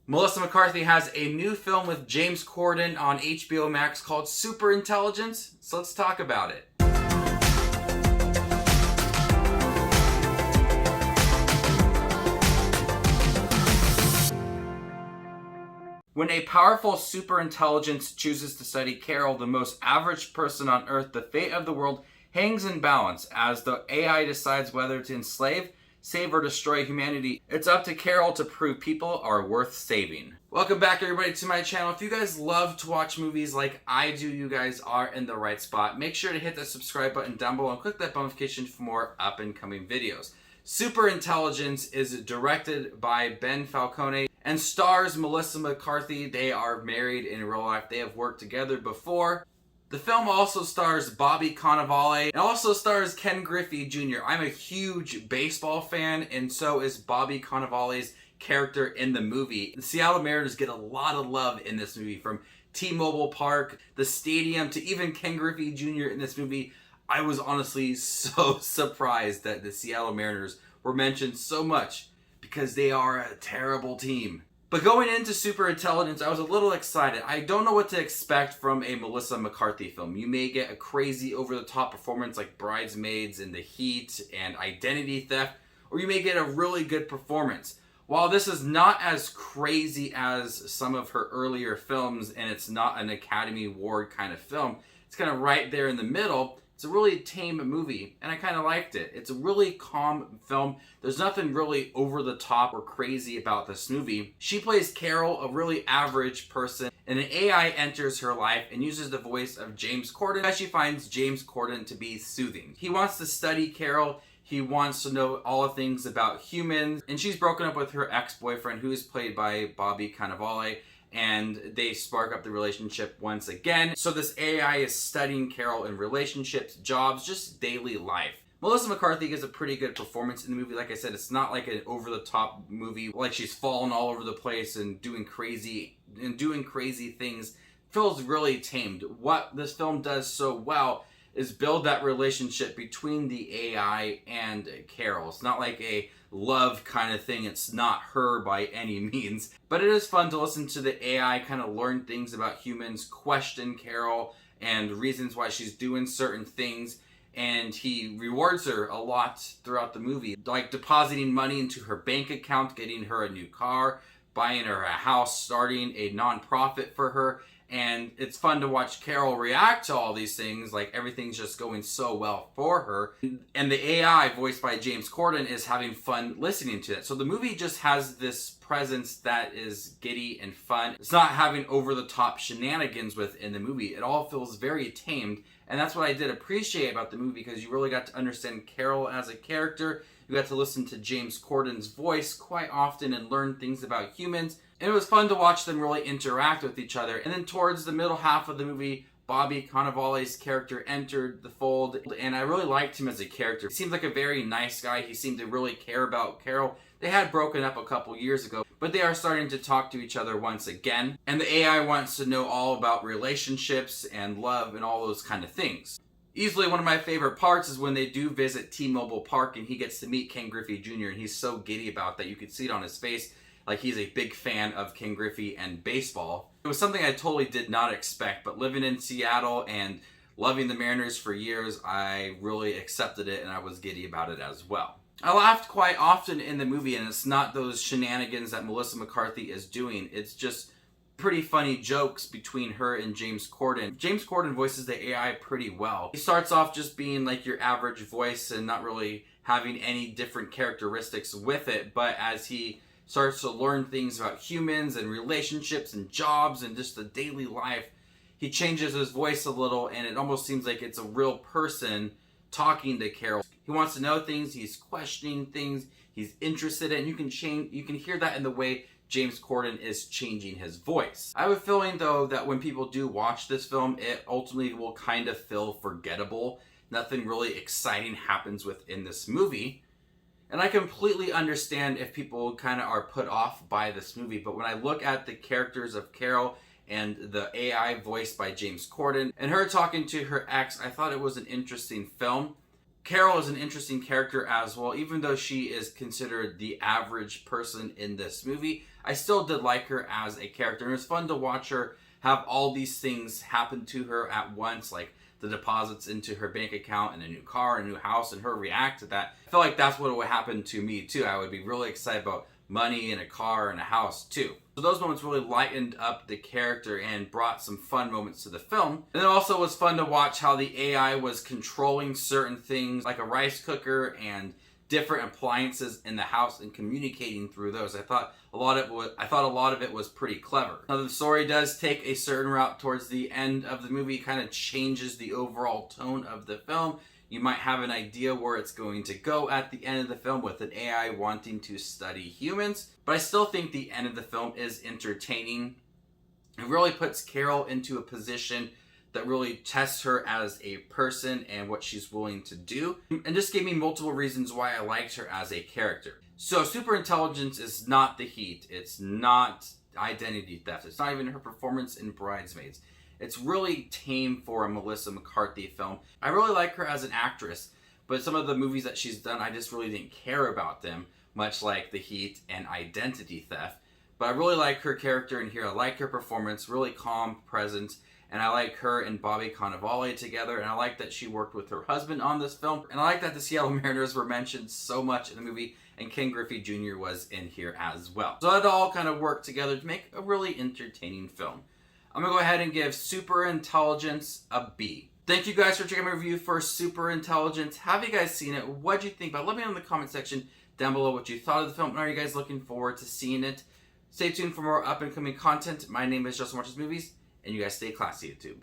Melissa McCarthy has a new film with James Corden on HBO Max called Superintelligence, so let's talk about it. When a powerful superintelligence chooses to study Carol, the most average person on Earth, the fate of the world hangs in balance as the AI decides whether to enslave, save, or destroy humanity. It's up to Carol to prove people are worth saving. Welcome back, everybody, to my channel. If you guys love to watch movies like I do, you guys are in the right spot. Make sure to hit that subscribe button down below and click that notification for more up-and-coming videos. Superintelligence is directed by Ben Falcone and stars Melissa McCarthy. They are married in real life. They have worked together before. The film also stars Bobby Cannavale and also stars Ken Griffey Jr. I'm a huge baseball fan, and so is Bobby Cannavale's character in the movie. The Seattle Mariners get a lot of love in this movie, from T-Mobile Park, the stadium, to even Ken Griffey Jr. in this movie. I was honestly so surprised that the Seattle Mariners were mentioned so much because they are a terrible team. But going into Superintelligence, I was a little excited. I don't know what to expect from a Melissa McCarthy film. You may get a crazy over-the-top performance like Bridesmaids and The Heat and Identity Theft, or you may get a really good performance. While this is not as crazy as some of her earlier films, and it's not an Academy Award kind of film, it's kind of right there in the middle. It's a really tame movie, and I kind of liked it. It's a really calm film. There's nothing really over the top or crazy about this movie. She plays Carol, a really average person, and an AI enters her life and uses the voice of James Corden as she finds James Corden to be soothing. He wants to study Carol. He wants to know all the things about humans, and she's broken up with her ex-boyfriend, who is played by Bobby Cannavale, and they spark up the relationship once again. So this AI is studying Carol in relationships, jobs, just daily life. Melissa McCarthy gives a pretty good performance in the movie. Like I said, it's not like an over-the-top movie, like she's falling all over the place and doing crazy things. It feels really tamed. What this film does so well is build that relationship between the AI and Carol. It's not like a love kind of thing. It's not her by any means. But it is fun to listen to the AI kind of learn things about humans, question Carol, and reasons why she's doing certain things. And he rewards her a lot throughout the movie, like depositing money into her bank account, getting her a new car, buying her a house, starting a nonprofit for her. And it's fun to watch Carol react to all these things, like everything's just going so well for her. And the AI, voiced by James Corden, is having fun listening to it. So the movie just has this presence that is giddy and fun. It's not having over-the-top shenanigans within the movie. It all feels very tamed. And that's what I did appreciate about the movie, because you really got to understand Carol as a character. You got to listen to James Corden's voice quite often and learn things about humans. And it was fun to watch them really interact with each other. And then towards the middle half of the movie, Bobby Cannavale's character entered the fold, and I really liked him as a character. He seemed like a very nice guy. He seemed to really care about Carol. They had broken up a couple years ago, but they are starting to talk to each other once again. And the AI wants to know all about relationships and love and all those kind of things. Easily one of my favorite parts is when they do visit T-Mobile Park and he gets to meet Ken Griffey Jr. and he's so giddy about that. You could see it on his face. Like he's a big fan of Ken Griffey and baseball. It was something I totally did not expect, but living in Seattle and loving the Mariners for years, I really accepted it and I was giddy about it as well. I laughed quite often in the movie, and it's not those shenanigans that Melissa McCarthy is doing. It's just pretty funny jokes between her and James Corden. James Corden voices the AI pretty well. He starts off just being like your average voice and not really having any different characteristics with it, but as he starts to learn things about humans and relationships and jobs and just the daily life, he changes his voice a little, and it almost seems like it's a real person talking to Carol. He wants to know things, he's questioning things, he's interested in, you can hear that in the way James Corden is changing his voice. I have a feeling though that when people do watch this film, it ultimately will kind of feel forgettable. Nothing really exciting happens within this movie. And I completely understand if people kind of are put off by this movie, but when I look at the characters of Carol and the AI voiced by James Corden and her talking to her ex, I thought it was an interesting film. Carol is an interesting character as well. Even though she is considered the average person in this movie, I still did like her as a character. And it was fun to watch her have all these things happen to her at once, like the deposits into her bank account and a new car, a new house, and her react to that. I feel like that's what would happen to me too. I would be really excited about money and a car and a house too. So those moments really lightened up the character and brought some fun moments to the film. And it also was fun to watch how the AI was controlling certain things like a rice cooker and different appliances in the house and communicating through those. I thought a lot of it was pretty clever. Now the story does take a certain route towards the end of the movie. It kind of changes the overall tone of the film. You might have an idea where it's going to go at the end of the film with an AI wanting to study humans. But I still think the end of the film is entertaining. It really puts Carol into a position that really tests her as a person and what she's willing to do. And just gave me multiple reasons why I liked her as a character. So Superintelligence is not the heat. It's not identity theft. It's not even her performance in Bridesmaids. It's really tame for a Melissa McCarthy film. I really like her as an actress, but some of the movies that she's done, I just really didn't care about them, much like The Heat and Identity Theft. But I really like her character in here. I like her performance, really calm presence, and I like her and Bobby Cannavale together, and I like that she worked with her husband on this film, and I like that the Seattle Mariners were mentioned so much in the movie, and Ken Griffey Jr. was in here as well. So it all kind of worked together to make a really entertaining film. I'm going to go ahead and give Superintelligence a B. Thank you guys for checking my review for Superintelligence. Have you guys seen it? What do you think about it? Let me know in the comment section down below what you thought of the film. And are you guys looking forward to seeing it? Stay tuned for more up and coming content. My name is Justin Watches Movies, and you guys stay classy, YouTube.